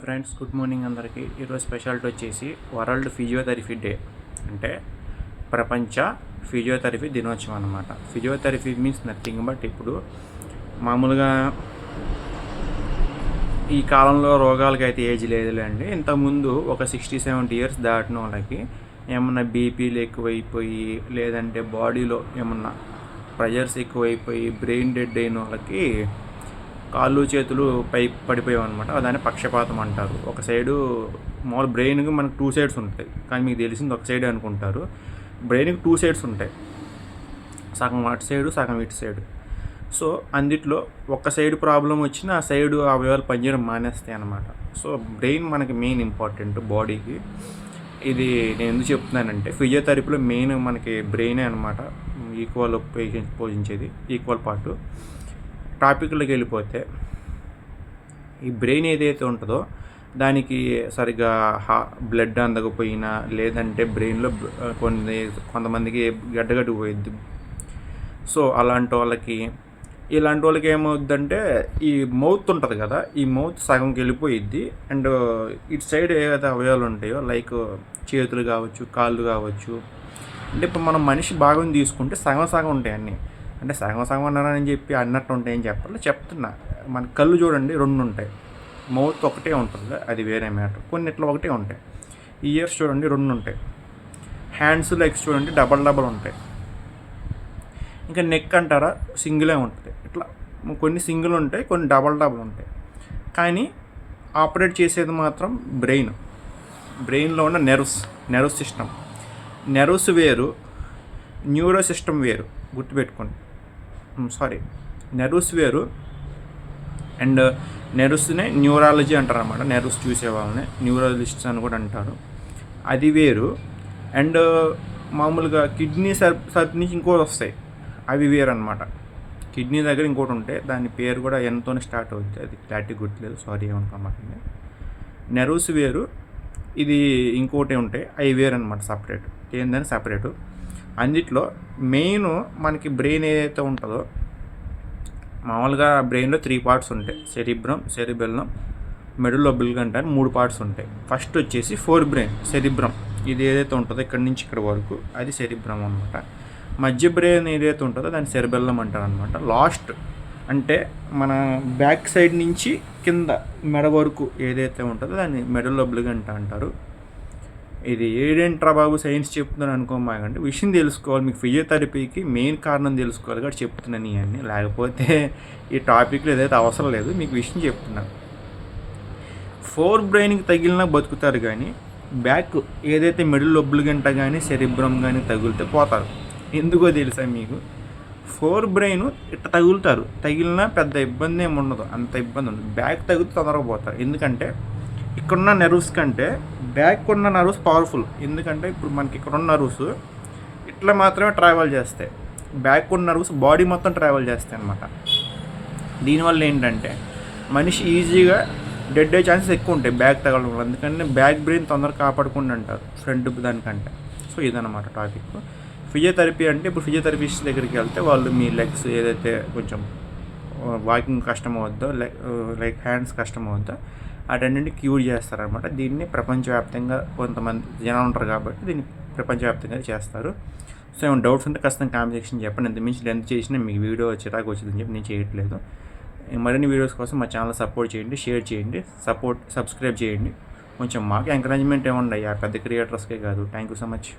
Friends, good morning అందరికీ. ఈరోజు speciality వచ్చేసి వరల్డ్ ఫిజియోథెరపీ డే, అంటే ప్రపంచ ఫిజియోథెరపీ దినోత్సవం అన్నమాట. ఫిజియోథెరపీ మీన్స్ నథింగ్ బట్ ఇప్పుడు మామూలుగా ఈ కాలంలో రోగాలకి అయితే ఏజ్ లేదులేండి. ఇంతకుముందు ఒక 60-70 ఇయర్స్ దాటిన వాళ్ళకి ఏమన్నా బీపీలు ఎక్కువైపోయి, లేదంటే బాడీలో ఏమన్నా ప్రెషర్స్ ఎక్కువైపోయి బ్రెయిన్ డెడ్ అయిన వాళ్ళకి కాళ్ళు చేతులు పై పడిపోయావు అనమాట. దాన్ని పక్షపాతం అంటారు. ఒక సైడు మామూలు బ్రెయిన్కి మనకు 2 సైడ్స్ ఉంటాయి, కానీ మీకు తెలిసింది ఒక సైడ్ అనుకుంటారు. బ్రెయిన్కి 2 సైడ్స్ ఉంటాయి, సగం అటు సైడు సగం ఇటు సైడు. సో అందుట్లో ఒక సైడ్ ప్రాబ్లం వచ్చినా ఆ సైడు అవయవాలు పనిచేయడం మానేస్తాయి అన్నమాట. సో బ్రెయిన్ మనకి మెయిన్ ఇంపార్టెంట్ బాడీకి. ఇది నేను ఎందుకు చెప్తున్నానంటే ఫిజియోథెరపీలో మెయిన్ మనకి బ్రెయినే అనమాట, ఈక్వల్ పోషించేది, ఈక్వల్ పార్ట్. టాపిక్లోకి వెళ్ళిపోతే ఈ బ్రెయిన్ ఏదైతే ఉంటుందో దానికి సరిగ్గా బ్లడ్ అందకపోయినా, లేదంటే బ్రెయిన్లో కొంతమందికి గడ్డగట్టుకుపోయిద్ది. సో ఇలాంటి వాళ్ళకి ఏమవుద్దంటే ఈ మౌత్ ఉంటుంది కదా, ఈ మౌత్ సగంకి వెళ్ళిపోయిద్ది. అండ్ ఇటు సైడ్ ఏదైతే అవయవాలు ఉంటాయో లైక్ చేతులు కావచ్చు, కాళ్ళు కావచ్చు, అంటే ఇప్పుడు మనం మనిషి భాగం తీసుకుంటే సగం సగం ఉంటాయి అన్నీ. అంటే సగం సగం అన్నారని చెప్పి అన్నట్టు ఉంటాయని చెప్తున్నా. మన కళ్ళు చూడండి 2 ఉంటాయి, మౌత్ ఒకటే ఉంటుంది, అది వేరే మ్యాటర్. కొన్నిట్లో ఒకటే ఉంటాయి. ఇయర్స్ చూడండి 2 ఉంటాయి, హ్యాండ్స్ లెగ్స్ చూడండి డబల్ ఉంటాయి. ఇంకా నెక్ అంటారా సింగిలే ఉంటుంది. ఇట్లా కొన్ని సింగిల్ ఉంటాయి, కొన్ని డబల్ ఉంటాయి. కానీ ఆపరేట్ చేసేది మాత్రం బ్రెయిన్లో ఉన్న నెర్వ్స్ సిస్టమ్. నెర్వ్స్ వేరు, న్యూరో సిస్టమ్ వేరు, గుర్తుపెట్టుకోండి. నెర్వ్స్ వేరు అండ్ నెర్వ్స్నే న్యూరాలజీ అంటారు అన్నమాట. నెర్వ్స్ చూసే వాళ్ళని న్యూరాలజిస్ట్స్ అని కూడా అంటారు, అది వేరు. అండ్ మామూలుగా కిడ్నీ సర్ప్ నుంచి ఇంకోటి వస్తాయి, అవి వేరు అనమాట. కిడ్నీ దగ్గర ఇంకోటి ఉంటే దాని పేరు కూడా ఎంతోనే స్టార్ట్ అవుతుంది, అది క్లారిటీ గుర్తులేదు, సారీ ఏమనుకోమాకండి. నెర్వ్స్ వేరు, ఇది ఇంకోటి ఉంటాయి, అవి వేరు అనమాట, సపరేట్. ఏందని సపరేటు. అందుట్లో మెయిన్ మనకి బ్రెయిన్ ఏదైతే ఉంటుందో, మామూలుగా బ్రెయిన్లో 3 పార్ట్స్ ఉంటాయి, సెరిబెల్లం, మెడుల్ ఒబ్లింగ్ అంటారు, 3 పార్ట్స్ ఉంటాయి. ఫస్ట్ వచ్చేసి ఫోర్ బ్రెయిన్, సెరిబ్రమ్. ఇది ఏదైతే ఉంటుందో ఇక్కడ నుంచి ఇక్కడ వరకు అది సెరిబ్రమ్ అనమాట. మధ్య బ్రెయిన్ ఏదైతే ఉంటుందో దాన్ని సెరిబెల్లం అంటారు అనమాట. లాస్ట్ అంటే మన బ్యాక్ సైడ్ నుంచి కింద మెడ వరకు ఏదైతే ఉంటుందో దాన్ని మెడుల్ ఒబ్లింగ్ అంటారు. ఇది ఏడేంట్రా బాబు సైన్స్ చెప్తున్నాను అనుకోమాకండి, విషయం తెలుసుకోవాలి. మీకు ఫిజియోథెరపీకి మెయిన్ కారణం తెలుసుకోవాలి కాబట్టి చెప్తున్నాను ఇవన్నీ, లేకపోతే ఈ టాపిక్లో ఏదైతే అవసరం లేదు, మీకు విషయం చెప్తున్నాను. ఫోర్ బ్రెయిన్కి తగిలినా బతుకుతారు, కానీ బ్యాక్ ఏదైతే మిడిల్ ఒబ్లిగంట కానీ సెరిబ్రమ్ కానీ తగిలితే పోతారు. ఎందుకో తెలుసా మీకు? ఫోర్ బ్రెయిన్ ఇట్లా తగిలినా పెద్ద ఇబ్బంది ఏమి ఉండదు, అంత ఇబ్బంది ఉండదు. బ్యాక్ తగిలితే తొందరగా పోతారు. ఎందుకంటే ఇక్కడున్న నెర్వ్స్ కంటే బ్యాక్ ఉన్న నర్వ్స్ పవర్ఫుల్. ఎందుకంటే ఇప్పుడు మనకి ఇక్కడున్న నర్వ్స్ ఇట్లా మాత్రమే ట్రావెల్ చేస్తాయి, బ్యాక్ ఉన్న నర్వ్స్ బాడీ మొత్తం ట్రావెల్ చేస్తాయి అన్నమాట. దీనివల్ల ఏంటంటే మనిషి ఈజీగా డెడ్ అయ్యే ఛాన్సెస్ ఎక్కువ ఉంటాయి బ్యాక్ తగలడం వల్ల. అందుకని బ్యాక్ బ్రెయిన్ తొందరగా కాపాడుకుండా అంటారు ఫ్రంట్ దానికంటే. సో ఇదన్నమాట టాపిక్. ఫిజియోథెరపీ అంటే ఇప్పుడు ఫిజియోథెరపిస్ట్ దగ్గరికి వెళ్తే వాళ్ళు మీ లెగ్స్ ఏదైతే కొంచెం వాకింగ్ కష్టం అవుద్దో, లైక్ హ్యాండ్స్ కష్టం అవుద్దో అటన్నింటిని క్యూర్ చేస్తారనమాట. దీన్ని ప్రపంచవ్యాప్తంగా కొంతమంది జనాలు ఉంటారు కాబట్టి దీన్ని ప్రపంచవ్యాప్తంగా చేస్తారు. సో ఏమైనా డౌట్స్ ఉంటే ఖచ్చితంగా కామెంట్ సెక్షన్ చెప్పండి. ఎంత మించి లెంత్ చేసినా మీకు వీడియో చిరాకు వచ్చిందని చెప్పి నేను చేయట్లేదు. మరిన్ని వీడియోస్ కోసం మా ఛానల్ సపోర్ట్ చేయండి, షేర్ చేయండి, సబ్స్క్రైబ్ చేయండి. కొంచెం మాకు ఎంకరేజ్మెంట్ ఏముండయి, ఆ పెద్ద క్రియేటర్స్కే కాదు. Thank you so much.